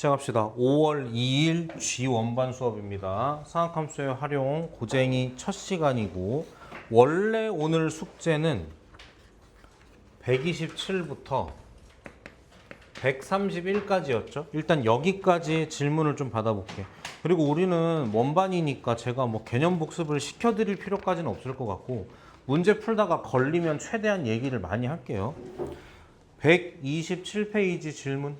시작합시다. 5월 2일 G1반 수업입니다. 상학함수의 활용 고쟁이 첫 시간이고 원래 오늘 숙제는 127부터 131까지였죠. 일단 여기까지 질문을 좀 받아볼게. 그리고 우리는 원반이니까 제가 뭐 개념 복습을 시켜드릴 필요까지는 없을 것 같고 문제 풀다가 걸리면 최대한 얘기를 많이 할게요. 127페이지 질문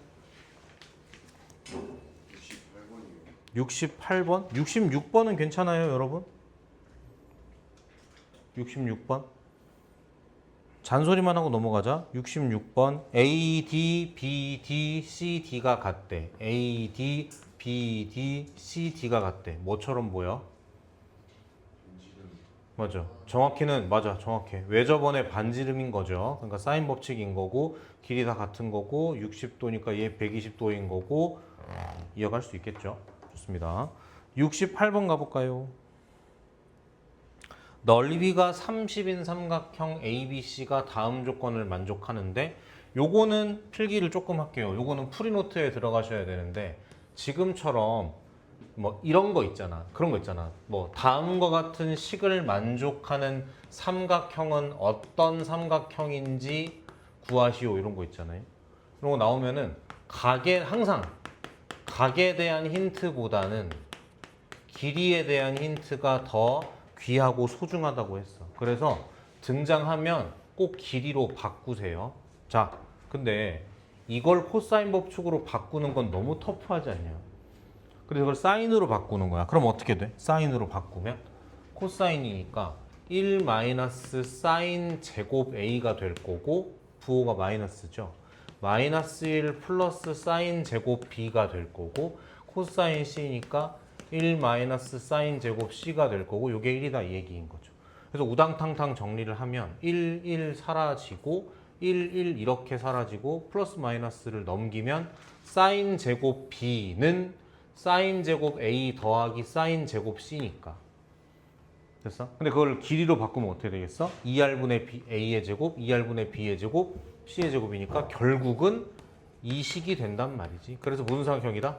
68번? 66번은 괜찮아요, 여러분? 66번. 잔소리만 하고 넘어가자. 66번. A, D, B, D, C, D가 같대. A, D, B, D, C, D가 같대. 뭐처럼 보여? 맞아. 정확히는 맞아. 정확해. 왜 저번에 반지름인 거죠. 그러니까 사인 법칙인 거고 길이 다 같은 거고 60도니까 얘 120도인 거고 이어갈 수 있겠죠. 좋습니다. 68번 가볼까요? 넓이가 30인 삼각형 ABC가 다음 조건을 만족하는데 요거는 필기를 조금 할게요. 요거는 프리노트에 들어가셔야 되는데 지금처럼 뭐 이런 거 있잖아. 그런 거 있잖아. 뭐 다음과 같은 식을 만족하는 삼각형은 어떤 삼각형인지 구하시오 이런 거 있잖아요. 이런 거 나오면은 항상 각에 대한 힌트보다는 길이에 대한 힌트가 더 귀하고 소중하다고 했어. 그래서 등장하면 꼭 길이로 바꾸세요. 자, 근데 이걸 코사인 법칙으로 바꾸는 건 너무 터프하지 않냐? 그래서 이걸 사인으로 바꾸는 거야. 그럼 어떻게 돼? 사인으로 바꾸면 코사인이니까 1 마이너스 사인 제곱 A가 될 거고 부호가 마이너스죠. 마이너스 1 플러스 사인 제곱 B가 될 거고 코사인 C니까 1 마이너스 사인 제곱 C가 될 거고 이게 1이다 이 얘기인 거죠. 그래서 우당탕탕 정리를 하면 1, 1 사라지고 1, 1 이렇게 사라지고 플러스 마이너스를 넘기면 사인 제곱 B는 사인 제곱 A 더하기 사인 제곱 C니까 됐어? 근데 그걸 길이로 바꾸면 어떻게 되겠어? 2R분의 A의 제곱, 2R분의 B의 제곱, C의 제곱이니까 결국은 이 식이 된단 말이지. 그래서 무슨 삼각형이다?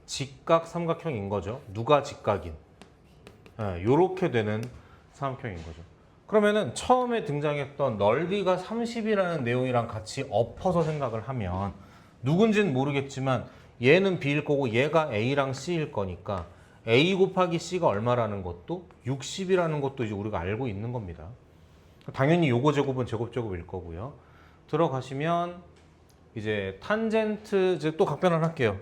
직각 삼각형인 거죠. 누가 직각인? 요렇게 되는 삼각형인 거죠. 그러면은 처음에 등장했던 넓이가 30이라는 내용이랑 같이 엎어서 생각을 하면 누군지는 모르겠지만 얘는 B일 거고 얘가 A랑 C일 거니까 A 곱하기 C가 얼마라는 것도 60이라는 것도 이제 우리가 알고 있는 겁니다. 당연히 요거 제곱은 제곱일 거고요. 들어가시면 이제 탄젠트 이제 또 각변을 할게요.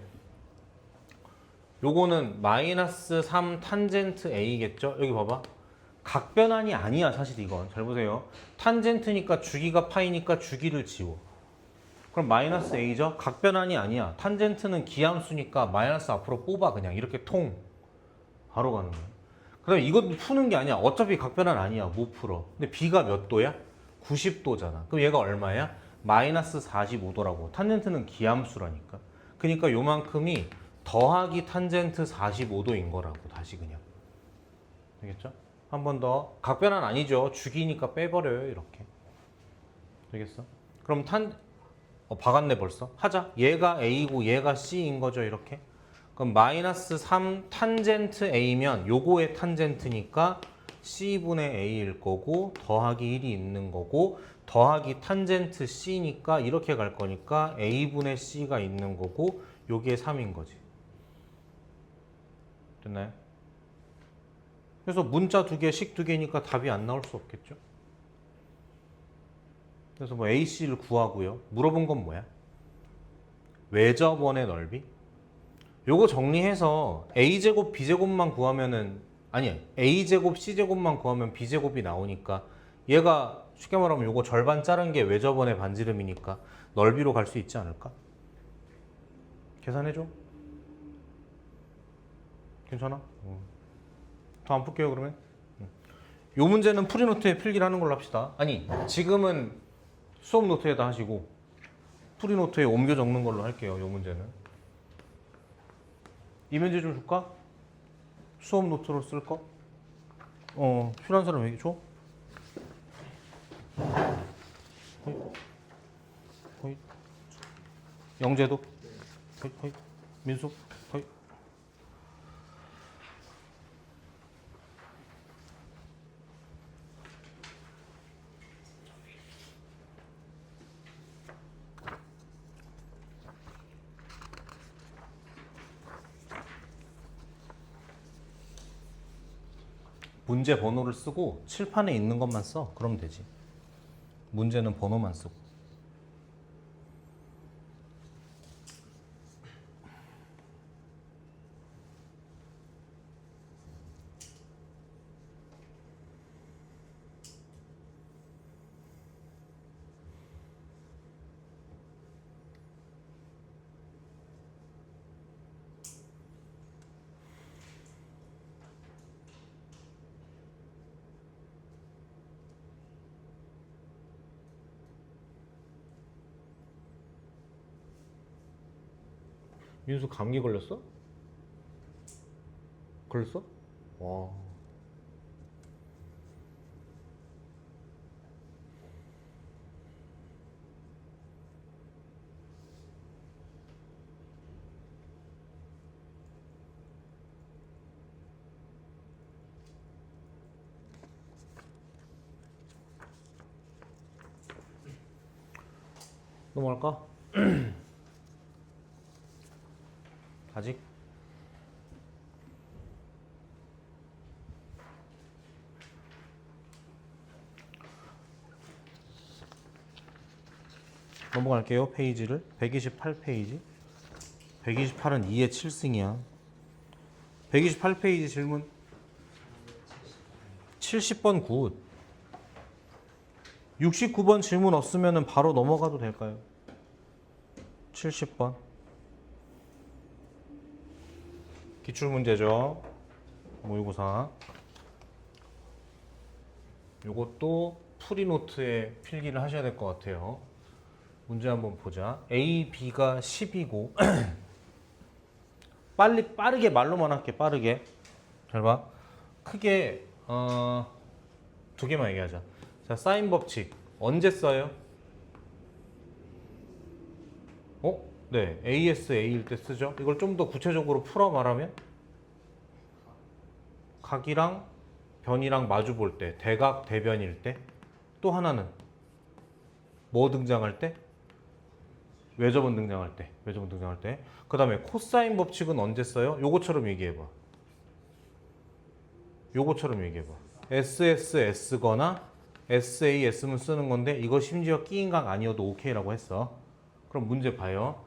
요거는 마이너스 3 탄젠트 A겠죠? 여기 봐봐. 각변환이 아니야 사실 이건. 잘 보세요. 탄젠트니까 주기가 파이니까 주기를 지워. 그럼 마이너스 A죠? 각변환이 아니야. 탄젠트는 기함수니까 마이너스 앞으로 뽑아 그냥 이렇게 통 바로 가는 거야. 그 다음에 이것도 푸는 게 아니야. 어차피 각변환 아니야. 못 풀어. 근데 B가 몇 도야? 90도잖아. 그럼 얘가 얼마야? 마이너스 45도라고. 탄젠트는 기함수라니까. 그러니까 요만큼이 더하기 탄젠트 45도인 거라고. 다시 그냥. 되겠죠? 한 번 더. 각변환 아니죠. 주기니까 빼버려요. 이렇게. 되겠어? 그럼 박았네 벌써. 하자. 얘가 A고 얘가 C인 거죠. 이렇게. 그럼 마이너스 3 탄젠트 A면 요거의 탄젠트니까 C분의 A일 거고 더하기 1이 있는 거고 더하기 탄젠트 C니까 이렇게 갈 거니까 A분의 C가 있는 거고 요게 3인 거지. 됐나요? 그래서 문자 두 개, 식 두 개니까 답이 안 나올 수 없겠죠. 그래서 뭐 AC를 구하고요. 물어본 건 뭐야? 외접원의 넓이? 요거 정리해서 A제곱, B제곱만 구하면은 아니 A제곱, C제곱만 구하면 B제곱이 나오니까 얘가 쉽게 말하면 요거 절반 자른 게 외접원의 반지름이니까 넓이로 갈 수 있지 않을까? 계산해줘. 괜찮아? 더 안 풀게요 그러면. 요 문제는 프리노트에 필기를 하는 걸로 합시다. 아니 지금은 수업 노트에다 하시고 프리노트에 옮겨 적는 걸로 할게요. 요 문제는. 이 문제 좀 줄까? 수업 노트로 쓸 거? 필요한 사람 얘기 줘? 호잇. 호잇. 영재도? 호잇. 호잇. 민수. 허이. 문제 번호를 쓰고 칠판에 있는 것만 써. 그럼 되지. 문제는 번호만 쓰고. 민수 감기 걸렸어? 걸렸어? 와. 넘어갈까? 아직? 넘어갈게요. 페이지를 128페이지. 128은 2의 7승이야. 128페이지 질문 70번 굿. 69번 질문 없으면 바로 넘어가도 될까요? 70번 기출문제죠. 모의고사. 요것도 풀이노트에 필기를 하셔야 될 것 같아요. 문제 한번 보자. A, B가 10이고 빠르게 말로만 할게. 빠르게. 잘 봐. 크게 두 개만 얘기하자. 자, 사인 법칙 언제 써요? 네, AS, A일 때 쓰죠. 이걸 좀 더 구체적으로 풀어 말하면 각이랑 변이랑 마주 볼 때, 대각, 대변일 때. 또 하나는 뭐 등장할 때? 외접은 등장할 때. 외접은 등장할 때. 그 다음에 코사인 법칙은 언제 써요? 요거처럼 얘기해봐. 요거처럼 얘기해봐. SSS거나 SAS면 쓰는 건데 이거 심지어 끼인 각 아니어도 오케이라고 했어. 그럼 문제 봐요.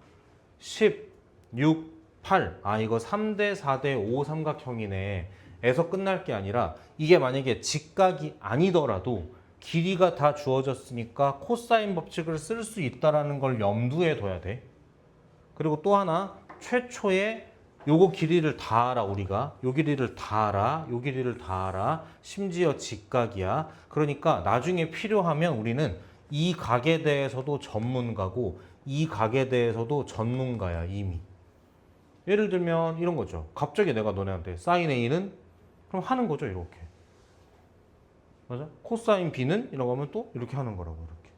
10, 6, 8. 아, 이거 3대 4대 5 삼각형이네. 에서 끝날 게 아니라 이게 만약에 직각이 아니더라도 길이가 다 주어졌으니까 코사인 법칙을 쓸 수 있다는 걸 염두에 둬야 돼. 그리고 또 하나, 최초에 요거 길이를 다 알아. 우리가 요 길이를 다 알아. 요 길이를 다 알아. 심지어 직각이야. 그러니까 나중에 필요하면 우리는 이 각에 대해서도 전문가고 이 각에 대해서도 전문가야 이미. 예를 들면 이런 거죠. 갑자기 내가 너네한테 사인 A는 그럼 하는 거죠. 이렇게. 맞아? 코사인 B는 이라고 하면 또 이렇게 하는 거라고. 이렇게.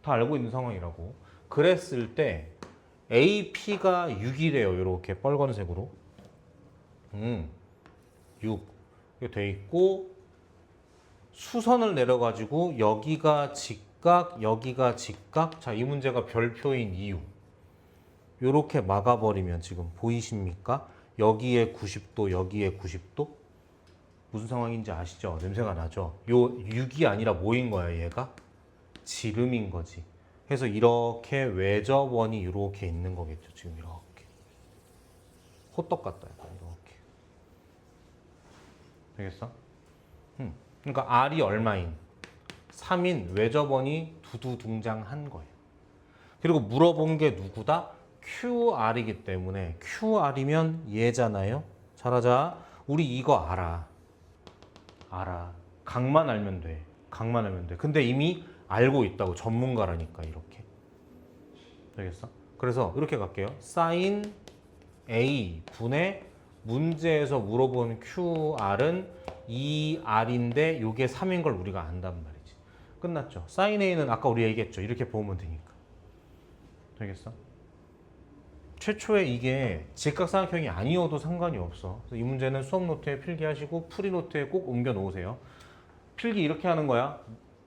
다 알고 있는 상황이라고. 그랬을 때 AP가 6이래요. 이렇게 빨간색으로. 6. 이렇게 돼 있고 수선을 내려가지고 여기가 직각, 여기가 직각. 자, 이 문제가 별표인 이유. 이렇게 막아버리면 지금 보이십니까? 여기에 90도, 여기에 90도. 무슨 상황인지 아시죠? 냄새가 나죠? 요 6이 아니라 뭐인 거야, 얘가? 지름인 거지. 그래서 이렇게 외접원이 이렇게 있는 거겠죠. 지금 이렇게. 호떡 같다. 이렇게. 되겠어? 그러니까 R이 얼마인? 3인 외접원이 두두 등장한 거예요. 그리고 물어본 게 누구다? QR이기 때문에 QR이면 얘잖아요. 잘하자. 우리 이거 알아. 각만 알면 돼. 각만 알면 돼. 근데 이미 알고 있다고. 전문가라니까 이렇게. 되겠어? 그래서 이렇게 갈게요. 사인 A 분의 문제에서 물어본 QR은 2R인데 이게 3인 걸 우리가 안단 말이지. 끝났죠. 사인 A는 아까 우리 얘기했죠. 이렇게 보면 되니까. 되겠어? 최초에 이게 직각삼각형이 아니어도 상관이 없어. 그래서 이 문제는 수업 노트에 필기하시고 풀이 노트에 꼭 옮겨 놓으세요. 필기 이렇게 하는 거야.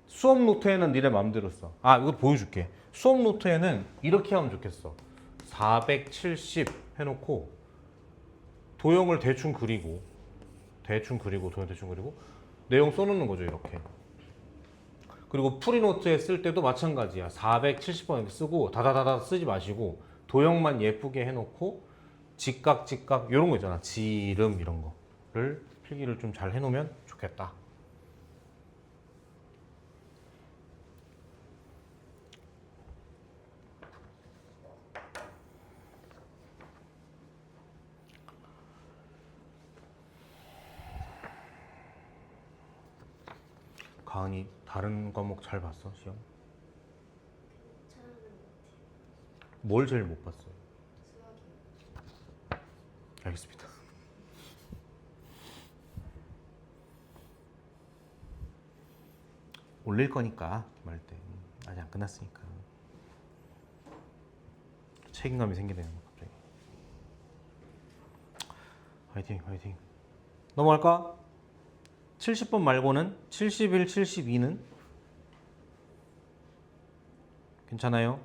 수업 노트에는 니네 맘대로 써. 아, 이거 보여줄게. 수업 노트에는 이렇게 하면 좋겠어. 470 해놓고 도형을 대충 그리고 도형 대충 그리고 내용 써놓는 거죠, 이렇게. 그리고 풀이 노트에 쓸 때도 마찬가지야. 470번 이렇게 쓰고 다다다다 쓰지 마시고 도형만 예쁘게 해놓고 직각 이런 거 있잖아. 지름 이런 거를 필기를 좀 잘 해놓으면 좋겠다. 가은이 다른 과목 잘 봤어, 시험? 뭘 제일 못 봤어요? 알겠습니다. 올릴 거니까 말할 때 아직 안 끝났으니까 책임감이 생기네요, 갑자기. 화이팅. 넘어갈까? 70번 말고는 71, 72는 괜찮아요?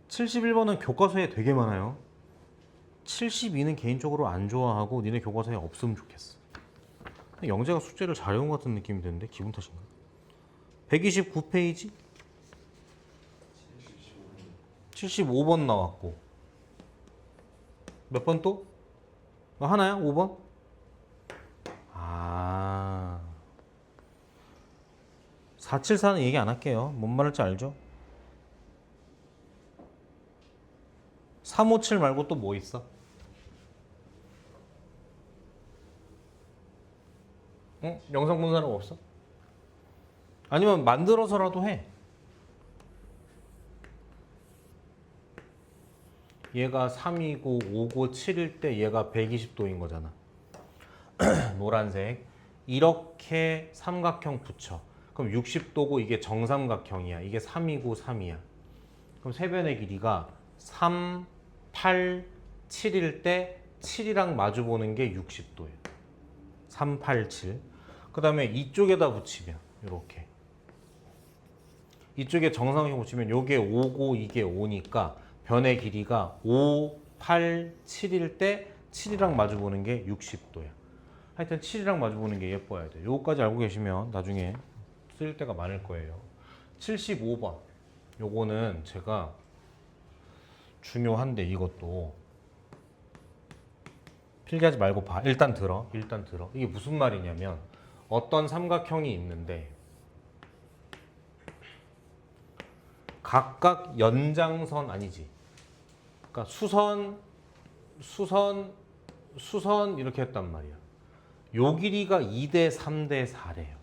71번은 교과서에 되게 많아요. 72는 개인적으로 안 좋아하고 니네 교과서에 없으면 좋겠어. 영재가 숙제를 잘해온 것 같은 느낌이 드는데 기분 탓인가? 129페이지 75번 나왔고 몇 번 또? 하나야? 5번? 아 474는 얘기 안 할게요. 뭔 말할지 알죠? 357 말고 또 뭐 있어? 응? 영상 본 사람 없어? 아니면 만들어서라도 해. 얘가 3이고 5고 7일 때 얘가 120도인 거잖아. 노란색. 이렇게 삼각형 붙여. 그럼 60도고 이게 정삼각형이야. 이게 3이고 3이야. 그럼 세변의 길이가 3, 8, 7일 때 7이랑 마주보는 게 60도예요. 3, 8, 7. 그 다음에 이쪽에다 붙이면 이렇게. 이쪽에 정삼각형 붙이면 이게 5고 이게 5니까 변의 길이가 5, 8, 7일 때 7이랑 마주보는 게 60도야. 하여튼 7이랑 마주보는 게 예뻐야 돼. 요거까지 알고 계시면 나중에 쓸 때가 많을 거예요. 75번. 요거는 제가 중요한데 이것도 필기하지 말고 봐. 일단 들어. 이게 무슨 말이냐면 어떤 삼각형이 있는데 각각 연장선 아니지. 그러니까 수선 이렇게 했단 말이야. 요 길이가 2대 3대 4래요.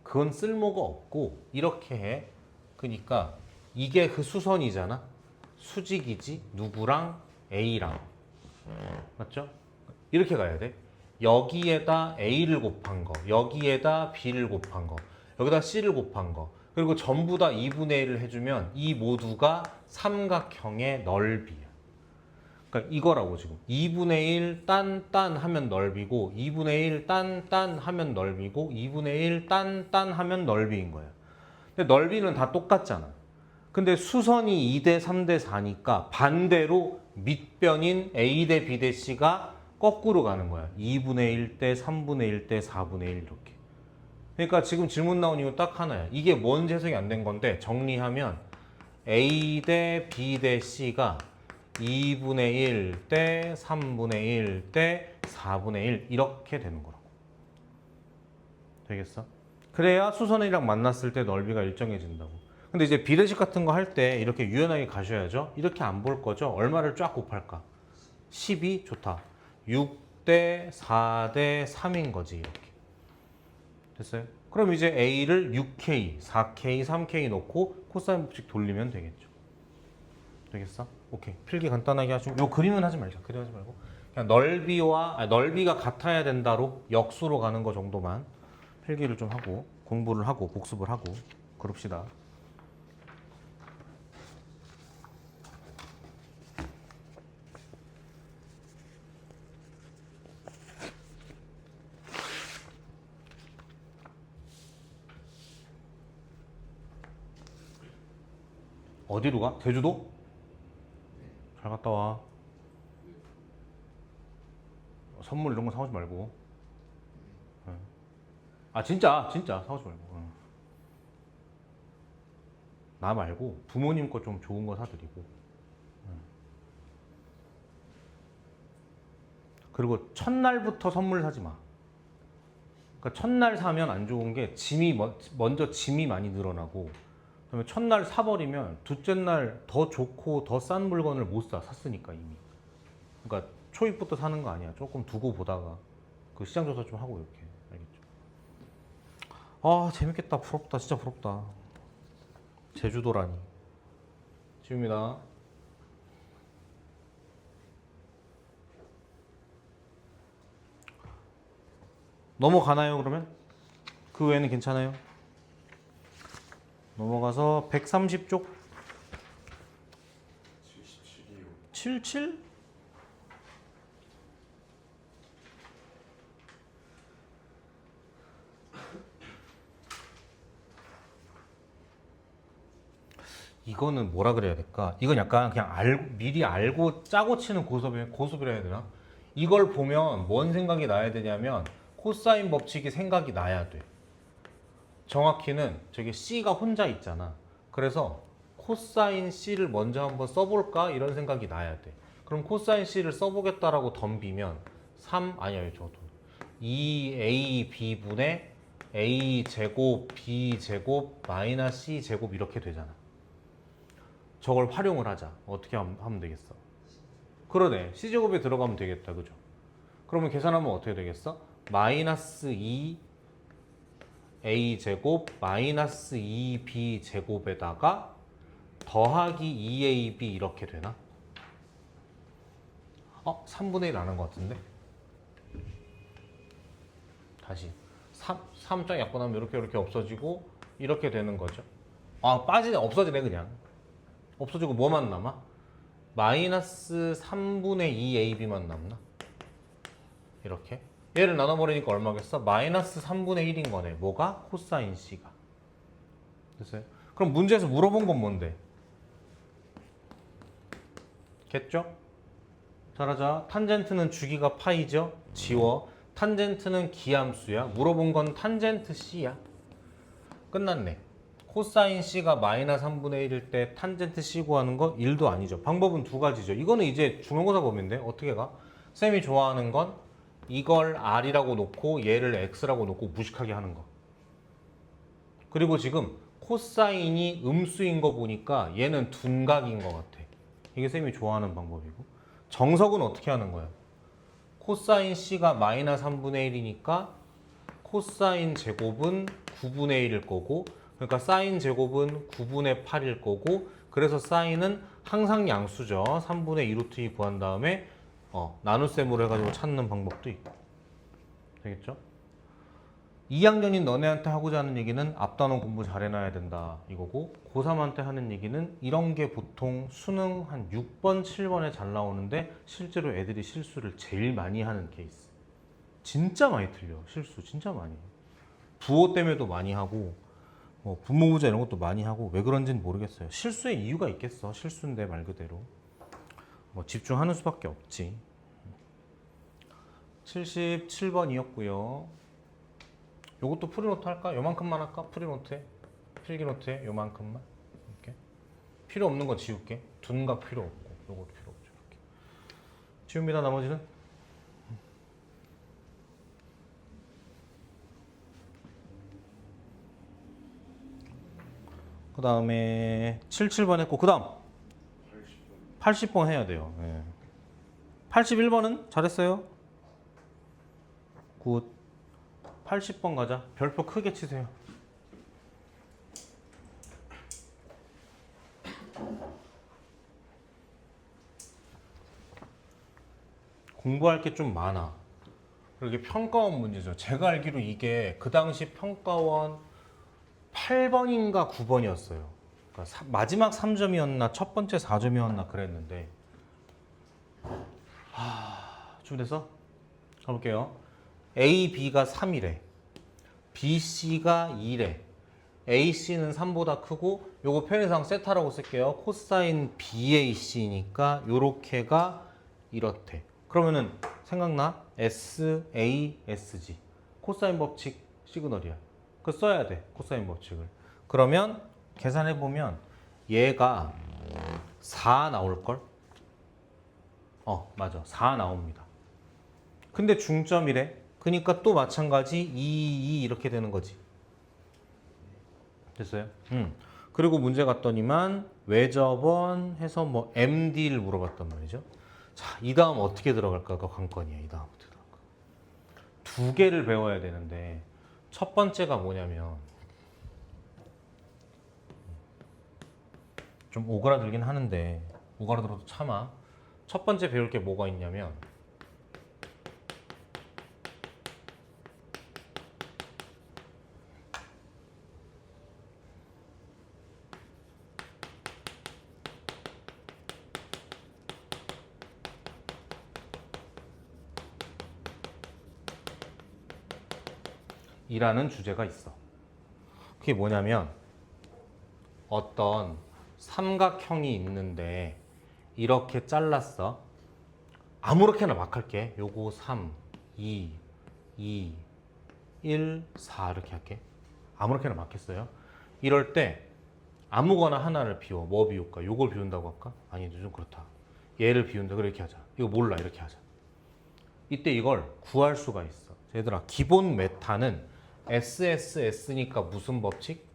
그건 쓸모가 없고 이렇게 해. 그러니까 이게 그 수선이잖아. 수직이지. 누구랑 A랑. 맞죠? 이렇게 가야 돼. 여기에다 A를 곱한 거, 여기에다 B를 곱한 거, 여기다 C를 곱한 거, 그리고 전부 다 2분의 1을 해주면 이 모두가 삼각형의 넓이야. 그러니까 이거라고 지금 2분의 1 딴 하면 넓이고 2분의 1 딴 하면 넓이고 2분의 1 딴 하면 넓이인 거야. 근데 넓이는 다 똑같잖아. 근데 수선이 2대 3대 4니까 반대로 밑변인 A 대 B 대 C가 거꾸로 가는 거야. 2분의 1 대 3분의 1 대 4분의 1 이렇게. 그러니까 지금 질문 나온 이유 딱 하나야. 이게 뭔지 해석이 안 된 건데 정리하면 A 대 B 대 C가 2분의 1 대 3분의 1 대 4분의 1 이렇게 되는 거라고. 되겠어? 그래야 수선이랑 만났을 때 넓이가 일정해진다고. 근데 이제 비례식 같은 거 할 때 이렇게 유연하게 가셔야죠. 이렇게 안 볼 거죠? 얼마를 쫙 곱할까? 12? 좋다. 6대 4대 3인 거지 이렇게. 됐어요? 그럼 이제 A를 6K, 4K, 3K 놓고 코사인 법칙 돌리면 되겠죠. 되겠어? 오케이. 필기 간단하게 하시고 요 그림은 하지 말자. 그림 하지 말고 그냥 넓이가 같아야 된다로 역수로 가는 거 정도만 필기를 좀 하고 공부를 하고 복습을 하고 그럽시다. 어디로 가? 제주도? 잘 갔다 와. 선물 이런 거 사오지 말고. 아 진짜 사오지 말고. 나 말고 부모님 거 좀 좋은 거 사드리고. 그리고 첫날부터 선물 사지 마. 그러니까 첫날 사면 안 좋은 게 먼저 짐이 많이 늘어나고, 그다음에 첫날 사버리면 둘째 날 더 좋고 더 싼 물건을 못 사. 샀으니까 이미. 그러니까 초입부터 사는 거 아니야. 조금 두고 보다가 그 시장 조사 좀 하고 이렇게. 알겠죠? 아 재밌겠다. 부럽다. 진짜 부럽다. 제주도라니. 지웁니다. 넘어가나요 그러면? 그 외에는 괜찮아요? 넘어가서 130쪽 77이요. 77? 이거는 뭐라 그래야 될까? 이건 약간 그냥 미리 알고 짜고 치는 고수비라 해야 되나? 이걸 보면 뭔 생각이 나야 되냐면 코사인 법칙이 생각이 나야 돼. 정확히는 저기 C가 혼자 있잖아. 그래서 코사인 C를 먼저 한번 써볼까? 이런 생각이 나야 돼. 그럼 코사인 C를 써보겠다라고 덤비면 3, 아니요, 저도 2AB분의 A제곱 B제곱 마이너스 C제곱 이렇게 되잖아. 저걸 활용을 하자. 어떻게 하면 되겠어? 그러네. C제곱에 들어가면 되겠다. 그죠? 그러면 계산하면 어떻게 되겠어? 마이너스 2A제곱 마이너스 2B제곱에다가 더하기 2AB 이렇게 되나? 3분의 1 안 한 것 같은데? 다시 3장 약분하면 이렇게 없어지고 이렇게 되는 거죠. 없어지네 그냥. 없어지고 뭐만 남아? 마이너스 3분의 2AB만 남나? 이렇게. 얘를 나눠버리니까 얼마겠어? 마이너스 3분의 1인 거네. 뭐가? 코사인 C가. 됐어요? 그럼 문제에서 물어본 건 뭔데? 겠죠? 잘하자. 탄젠트는 주기가 파이죠? 지워. 탄젠트는 기함수야. 물어본 건 탄젠트 C야. 끝났네. 코사인 C가 마이너스 3분의 1일 때 탄젠트 C 구하는 거 1도 아니죠. 방법은 두 가지죠. 이거는 이제 중간고사 범위인데 어떻게 가? 쌤이 좋아하는 건 이걸 R이라고 놓고 얘를 X라고 놓고 무식하게 하는 거. 그리고 지금 코사인이 음수인 거 보니까 얘는 둔각인 것 같아. 이게 쌤이 좋아하는 방법이고. 정석은 어떻게 하는 거야? 코사인 C가 마이너스 3분의 1이니까 코사인 제곱은 9분의 1일 거고, 그러니까 사인 제곱은 9분의 8일 거고, 그래서 사인은 항상 양수죠. 3분의 2루트 2 구한 다음에 나눗셈으로 해가지고 찾는 방법도 있고. 되겠죠? 2학년인 너네한테 하고자 하는 얘기는 앞단원 공부 잘 해놔야 된다 이거고, 고3한테 하는 얘기는 이런 게 보통 수능 한 6번, 7번에 잘 나오는데 실제로 애들이 실수를 제일 많이 하는 케이스. 진짜 많이 틀려. 실수 진짜 많이. 부호 때문에도 많이 하고 분모부자 이런 것도 많이 하고, 왜 그런지는 모르겠어요. 실수의 이유가 있겠어. 실수인데 말 그대로 집중하는 수밖에 없지. 77번이었고요. 요것도 프리노트 할까? 요만큼만 할까? 프리노트에? 필기노트에 요만큼만? 이렇게. 필요 없는 거 지울게. 둔각 필요 없고 요것도 필요 없죠. 이렇게. 지웁니다. 나머지는. 그 다음에 77번 했고, 그 다음 80번 해야 돼요. 네. 81번은 잘했어요. 굿. 80번 가자. 별표 크게 치세요. 공부할 게 좀 많아. 그리고 이게 평가원 문제죠. 제가 알기로 이게 그 당시 평가원 8번인가 9번이었어요. 그러니까 마지막 3점이었나 첫 번째 4점이었나 그랬는데. 준비됐어? 가볼게요. A, B가 3이래. B, C가 2래. AC는 3보다 크고 요거 편의상 세타라고 쓸게요. 코사인 BAC니까 요렇게가 이렇대. 그러면은 생각나? SASG. 코사인 법칙 시그널이야. 그거 써야 돼. 코사인 법칙을. 그러면 계산해보면 얘가 4 나올걸? 맞아. 4 나옵니다. 근데 중점이래. 그러니까 또 마찬가지 2 이렇게 되는 거지. 됐어요? 그리고 문제 갔더니만 외접원 해서 뭐 MD를 물어봤단 말이죠. 자, 이 다음 어떻게 들어갈까가 관건이야. 이 다음 어떻게 들어갈까? 두 개를 배워야 되는데 첫 번째가 뭐냐면 좀 오그라들긴 하는데 오그라들어도 참아. 첫 번째 배울 게 뭐가 있냐면 이라는 주제가 있어. 그게 뭐냐면 어떤 삼각형이 있는데 이렇게 잘랐어. 아무렇게나 막 할게. 요거 3, 2, 1, 4 이렇게 할게. 아무렇게나 막 했어요. 이럴 때 아무거나 하나를 비워. 뭐 비울까? 요걸 비운다고 할까? 아니, 좀 그렇다. 얘를 비운다. 그렇게 하자. 이거 몰라. 이렇게 하자. 이때 이걸 구할 수가 있어. 얘들아, 기본 메타는 SSS니까 무슨 법칙?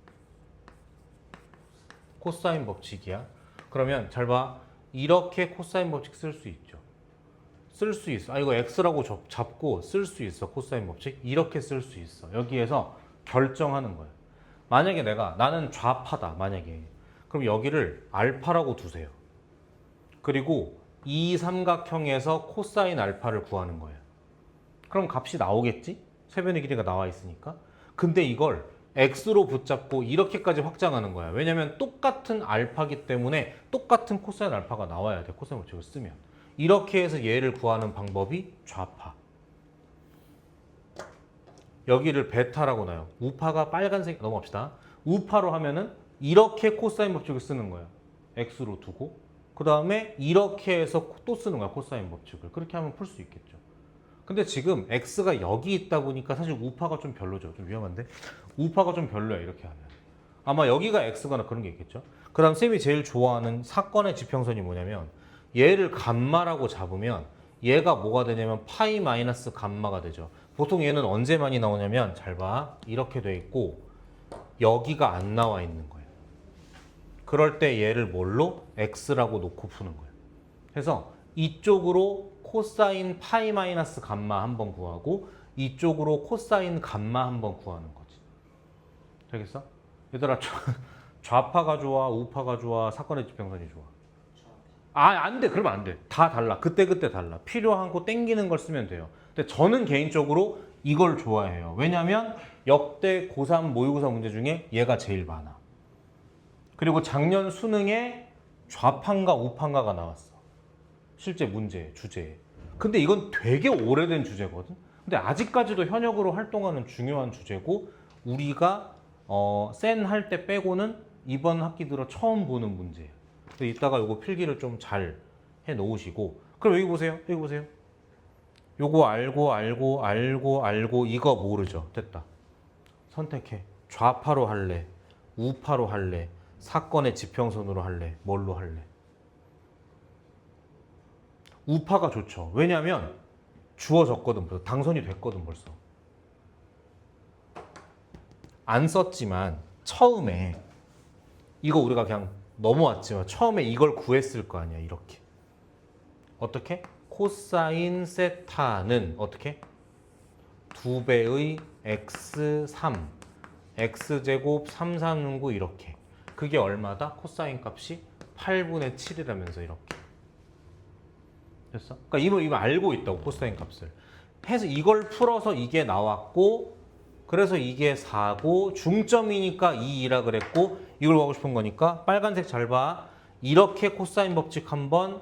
코사인 법칙이야. 그러면 잘 봐. 이렇게 코사인 법칙 쓸 수 있죠. 쓸 수 있어. 이거 X라고 잡고 쓸 수 있어. 코사인 법칙. 이렇게 쓸 수 있어. 여기에서 결정하는 거야. 만약에 나는 좌파다. 만약에. 그럼 여기를 알파라고 두세요. 그리고 이 삼각형에서 코사인 알파를 구하는 거예요. 그럼 값이 나오겠지? 세변의 길이가 나와 있으니까. 근데 이걸 x로 붙잡고 이렇게까지 확장하는 거야. 왜냐면 똑같은 알파기 때문에 똑같은 코사인 알파가 나와야 돼. 코사인 법칙을 쓰면. 이렇게 해서 얘를 구하는 방법이 좌파. 여기를 베타라고 놔요. 우파가 빨간색 넘어갑시다. 우파로 하면은 이렇게 코사인 법칙을 쓰는 거야. x로 두고 그 다음에 이렇게 해서 또 쓰는 거야. 코사인 법칙을. 그렇게 하면 풀 수 있겠죠. 근데 지금 x가 여기 있다 보니까 사실 우파가 좀 별로죠. 좀 위험한데 우파가 좀 별로야. 이렇게 하면 아마 여기가 x거나 그런 게 있겠죠. 그 다음 쌤이 제일 좋아하는 사건의 지평선이 뭐냐면 얘를 감마라고 잡으면 얘가 뭐가 되냐면 파이 마이너스 감마가 되죠. 보통 얘는 언제 많이 나오냐면 잘 봐. 이렇게 돼 있고 여기가 안 나와 있는 거예요. 그럴 때 얘를 뭘로? x라고 놓고 푸는 거예요. 그래서 이쪽으로 코사인 파이 마이너스 감마 한번 구하고 이쪽으로 코사인 감마 한번 구하는 거지. 되겠어? 얘들아, 좌파가 좋아, 우파가 좋아, 사건의 지평선이 좋아? 안 돼. 그러면 안 돼. 다 달라. 그때그때 달라. 필요한 거 땡기는 걸 쓰면 돼요. 근데 저는 개인적으로 이걸 좋아해요. 왜냐면 역대 고3 모의고사 문제 중에 얘가 제일 많아. 그리고 작년 수능에 좌판과 우판가가 나왔어. 실제 문제, 주제에. 근데 이건 되게 오래된 주제거든. 근데 아직까지도 현역으로 활동하는 중요한 주제고 우리가 센 할 때 빼고는 이번 학기 들어 처음 보는 문제예요. 그래서 이따가 요거 필기를 좀 잘 해 놓으시고 그럼 여기 보세요. 여기 보세요. 요거 알고 이거 모르죠. 됐다. 선택해. 좌파로 할래? 우파로 할래? 사건의 지평선으로 할래? 뭘로 할래? 우파가 좋죠. 왜냐하면 주어졌거든. 벌써 당선이 됐거든 벌써. 안 썼지만 처음에 이거 우리가 그냥 넘어왔지만 처음에 이걸 구했을 거 아니야. 이렇게. 어떻게? 코사인 세타는 어떻게? 2배의 x3 x제곱 3, 4, 9 이렇게. 그게 얼마다? 코사인 값이 8분의 7이라면서 이렇게. 됐어? 그러니까 이거 알고 있다고 코사인 값을. 해서 이걸 풀어서 이게 나왔고 그래서 이게 4고 중점이니까 2라 그랬고 이걸 하고 싶은 거니까 빨간색 잘 봐. 이렇게 코사인 법칙 한번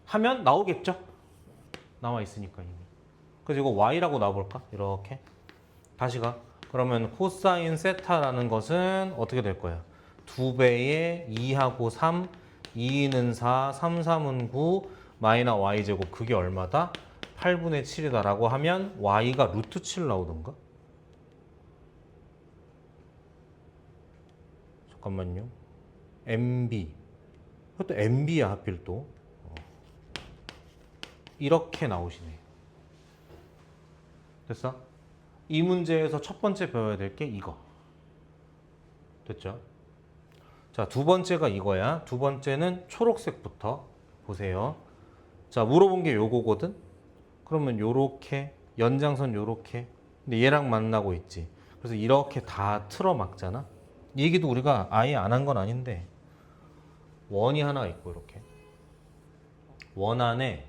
하면 나오겠죠? 나와 있으니까 이미. 그래서 이거 y라고 놔볼까? 이렇게. 다시 가. 그러면 코사인 세타라는 것은 어떻게 될 거야? 2배의 2하고 3, 2는 4, 3, 3은 9, 마이너 y제곱 그게 얼마다? 8분의 7이다 라고 하면 y가 루트 7 나오던가? 잠깐만요. MB. 그것도 MB야 하필 또. 이렇게 나오시네. 됐어? 이 문제에서 첫 번째 배워야 될 게 이거. 됐죠? 자, 두 번째가 이거야. 두 번째는 초록색부터 보세요. 자, 물어본 게 요거거든? 그러면 요렇게, 연장선 요렇게. 근데 얘랑 만나고 있지. 그래서 이렇게 다 틀어 막잖아? 이 얘기도 우리가 아예 안 한 건 아닌데, 원이 하나 있고, 이렇게. 원 안에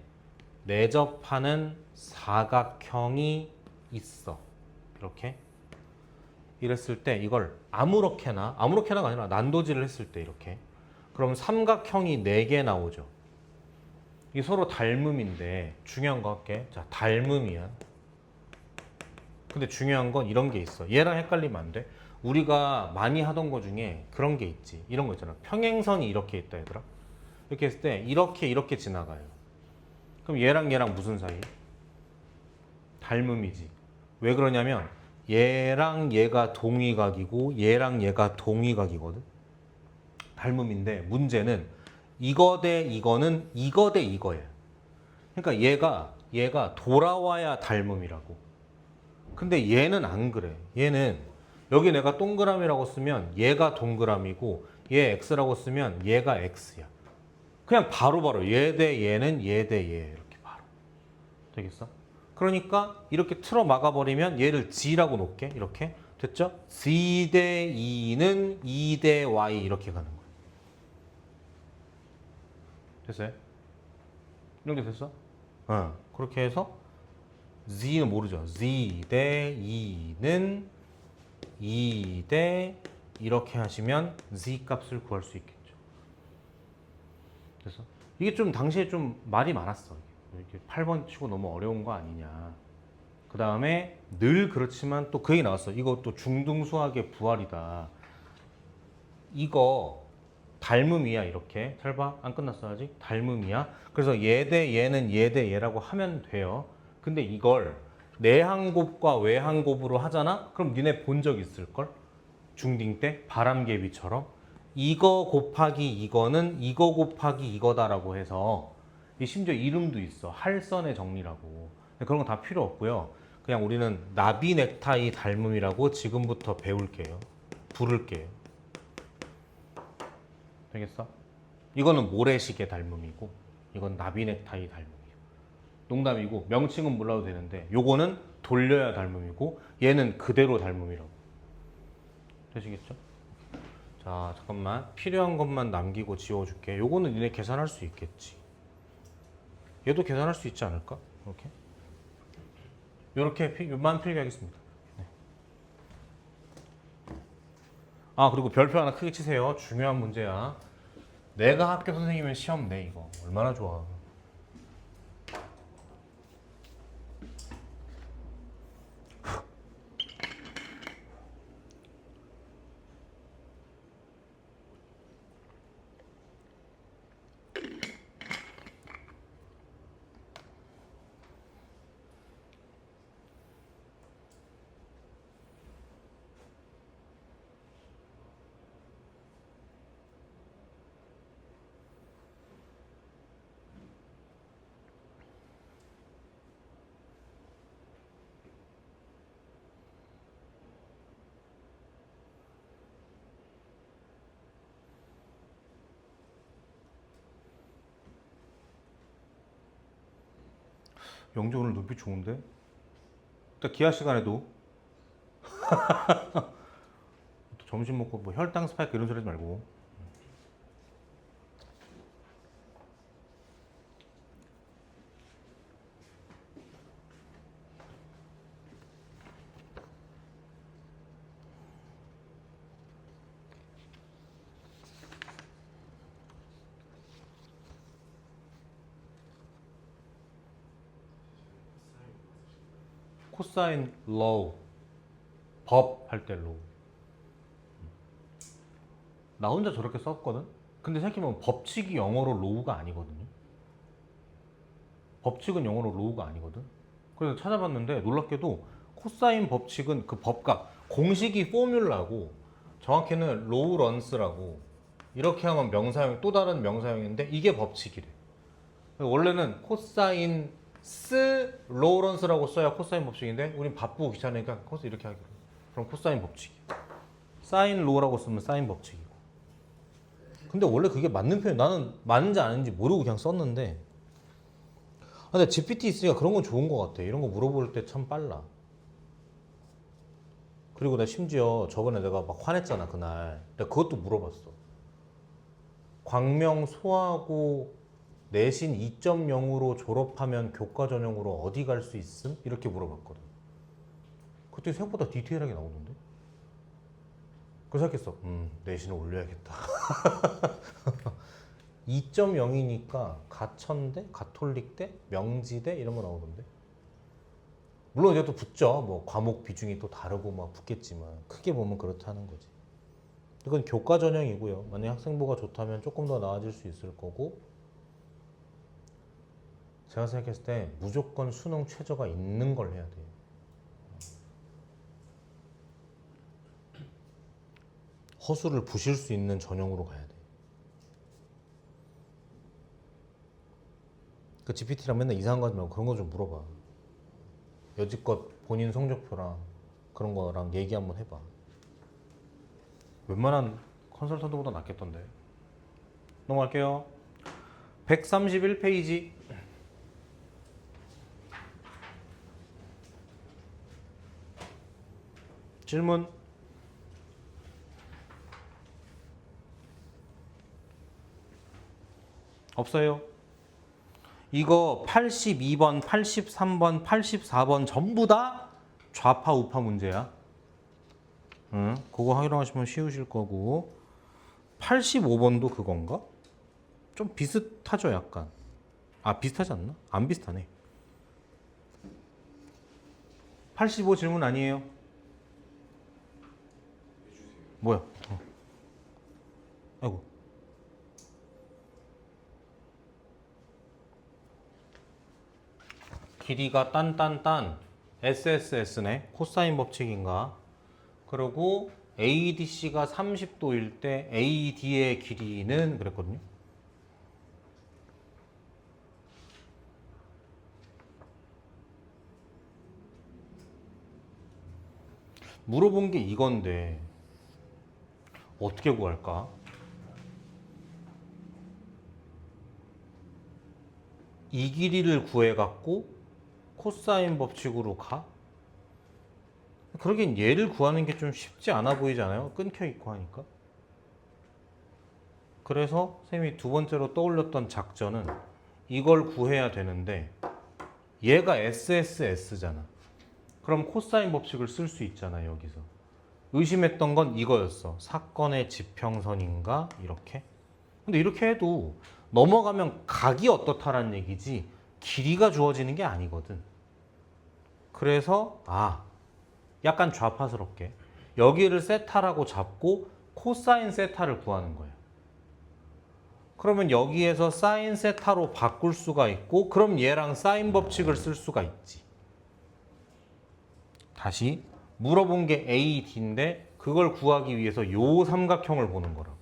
내접하는 사각형이 있어. 이렇게. 이랬을 때 이걸 아무렇게나가 아니라 난도질을 했을 때 이렇게. 그럼 삼각형이 4개 나오죠. 이게 서로 닮음인데 중요한 거 할게. 자, 닮음이야. 근데 중요한 건 이런 게 있어. 얘랑 헷갈리면 안 돼. 우리가 많이 하던 거 중에 그런 게 있지. 이런 거 있잖아. 평행선이 이렇게 있다 얘들아. 이렇게 했을 때 이렇게 지나가요. 그럼 얘랑 무슨 사이? 닮음이지. 왜 그러냐면 얘랑 얘가 동위각이고 얘랑 얘가 동위각이거든. 닮음인데 문제는 이거 대 이거는 이거 대 이거야. 그러니까 얘가 돌아와야 닮음이라고. 근데 얘는 안 그래. 얘는 여기 내가 동그라미라고 쓰면 얘가 동그라미고 얘 x라고 쓰면 얘가 x야. 그냥 바로바로 얘 대 얘는 얘 대 얘 이렇게 바로 되겠어? 그러니까 이렇게 틀어 막아버리면 얘를 g라고 놓을게. 이렇게 됐죠? z 대 2는 2 대 y 이렇게 가는 거야. 됐어요? 이렇게 됐어? 그렇게 해서 z는 모르죠. z 대 2는 2 대 이렇게 하시면 z 값을 구할 수 있겠죠. 그래서 이게 좀 당시에 좀 말이 많았어. 이렇게 8번 치고 너무 어려운 거 아니냐. 그 다음에 늘 그렇지만 또 그 얘기 나왔어. 이거 또 중등수학의 부활이다. 이거 닮음이야 이렇게. 잘 봐. 안 끝났어 아직. 닮음이야. 그래서 얘 대 얘는 얘 대 얘라고 하면 돼요. 근데 이걸 내항곱과 외항곱으로 하잖아? 그럼 니네 본 적 있을걸? 중딩 때 바람개비처럼 이거 곱하기 이거는 이거 곱하기 이거다라고 해서 심지어 이름도 있어. 할선의 정리라고. 그런 거 다 필요 없고요. 그냥 우리는 나비 넥타이 닮음이라고 지금부터 배울게요. 부를게요. 되겠어? 이거는 모래시계 닮음이고 이건 나비 넥타이 닮음이에요. 농담이고 명칭은 몰라도 되는데 요거는 돌려야 닮음이고 얘는 그대로 닮음이라고. 되시겠죠? 자, 잠깐만. 필요한 것만 남기고 지워줄게. 요거는 니네 계산할 수 있겠지. 얘도 계산할 수 있지 않을까? 요렇게만 필기하겠습니다. 네. 아, 그리고 별표 하나 크게 치세요. 중요한 문제야. 내가 학교 선생님이면 시험 내, 이거. 얼마나 좋아. 영재 오늘 눈빛 좋은데? 딱 기아 시간에도 또 점심 먹고 뭐 혈당 스파이크 이런 소리 하지 말고. 코사인 로우. 법 할 때 로우. 나 혼자 저렇게 썼거든? 근데 생각해보면 법칙이 영어로 로우가 아니거든요. 법칙은 영어로 로우가 아니거든. 그래서 찾아봤는데 놀랍게도 코사인 법칙은 그 법각, 공식이 포뮬라고 정확히는 로우 런스라고 이렇게 하면 명사형, 또 다른 명사형인데 이게 법칙이래. 원래는 코사인 스 로우런스라고 써야 코사인 법칙인데 우린 바쁘고 귀찮으니까 코스 이렇게 하기로. 그럼 코사인 법칙이. 사인 로우라고 쓰면 사인 법칙이고. 근데 원래 그게 맞는 표현, 나는 맞는지 아닌지 모르고 그냥 썼는데 근데 GPT 있으니까 그런 건 좋은 것 같아. 이런 거 물어볼 때 참 빨라. 그리고 나 심지어 저번에 내가 막 화냈잖아 그날. 내가 그것도 물어봤어. 광명 소하고 내신 2.0으로 졸업하면 교과 전형으로 어디 갈 수 있음? 이렇게 물어봤거든. 그때 생각보다 디테일하게 나오던데. 그래서 생각했어. 내신을 올려야겠다. 2.0이니까 가천대, 가톨릭대, 명지대 이런 거 나오던데. 물론 이제 또 붙죠. 뭐 과목 비중이 또 다르고 막 붙겠지만 크게 보면 그렇다는 거지. 이건 교과 전형이고요. 만약 학생부가 좋다면 조금 더 나아질 수 있을 거고. 제가 생각했을 때 무조건 수능 최저가 있는 걸 해야 돼요. 허수를 부실 수 있는 전형으로 가야 돼. 그 GPT랑 맨날 이상한 거 하지 말고 그런 거 좀 물어봐. 여지껏 본인 성적표랑 그런 거랑 얘기 한번 해봐. 웬만한 컨설턴트보다 낫겠던데. 넘어갈게요. 131페이지. 질문. 없어요. 이거 82번, 83번, 84번 전부 다 좌파 우파 문제야. 그거 활용하시면 쉬우실 거고. 85번도 그건가? 좀 비슷하죠, 약간. 아, 비슷하지 않나? 안 비슷하네. 85 질문 아니에요? 뭐야? 아이고. 길이가 딴딴딴 SSS네. 코사인 법칙인가? 그리고 ADC가 30도일 때 AD의 길이는 그랬거든요. 물어본 게 이건데 어떻게 구할까? 이 길이를 구해갖고 코사인 법칙으로 가? 그러긴 얘를 구하는 게 좀 쉽지 않아 보이지 않아요? 끊겨 있고 하니까. 그래서 쌤이 두 번째로 떠올렸던 작전은 이걸 구해야 되는데 얘가 SSS잖아. 그럼 코사인 법칙을 쓸 수 있잖아 여기서. 의심했던 건 이거였어. 사건의 지평선인가? 이렇게. 근데 이렇게 해도 넘어가면 각이 어떻다라는 얘기지 길이가 주어지는 게 아니거든. 그래서 약간 좌파스럽게 여기를 세타라고 잡고 코사인 세타를 구하는 거야. 그러면 여기에서 사인 세타로 바꿀 수가 있고 그럼 얘랑 사인 법칙을 쓸 수가 있지. 다시 물어본 게 AD인데 그걸 구하기 위해서 요 삼각형을 보는 거라고.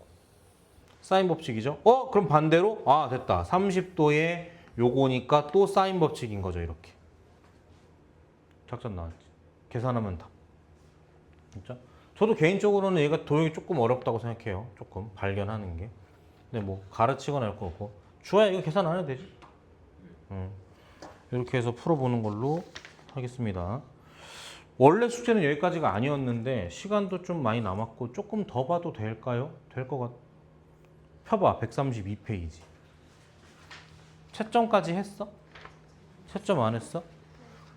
사인 법칙이죠. 그럼 반대로 됐다. 30도에 요거니까 또 사인 법칙인 거죠. 이렇게. 작전 나왔지. 계산하면 답. 진짜? 저도 개인적으로는 얘가 도형이 조금 어렵다고 생각해요. 조금 발견하는 게. 근데 뭐 가르치거나 할 거 없고. 주아야 이거 계산 안 해도 되지? 이렇게 해서 풀어보는 걸로 하겠습니다. 원래 숙제는 여기까지가 아니었는데 시간도 좀 많이 남았고 조금 더 봐도 될까요? 될 것 같... 펴봐. 132페이지. 채점까지 했어? 채점 안 했어?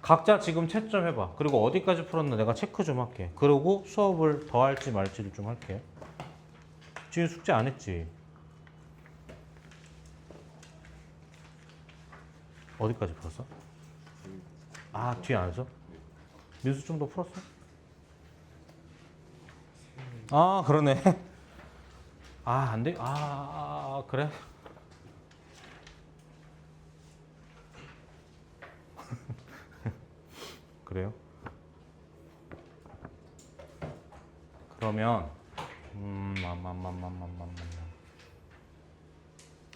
각자 지금 채점 해봐. 그리고 어디까지 풀었나 내가 체크 좀 할게. 그리고 수업을 더 할지 말지를 좀 할게. 지금 숙제 안 했지? 어디까지 풀었어? 뒤에 안 했어? 민수 좀 더 풀었어? 아, 그러네. 아, 안 돼. 그래. 그래요? 그러면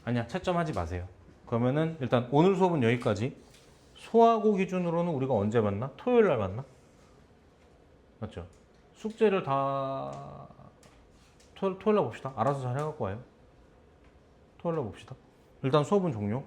아니야, 채점하지 마세요. 그러면은 일단 오늘 수업은 여기까지. 소하고 기준으로는 우리가 언제 만나? 토요일 날 만나? 맞죠? 숙제를 다 토요일 날 봅시다. 알아서 잘 해갖고 와요. 토요일 날 봅시다. 일단 수업은 종료.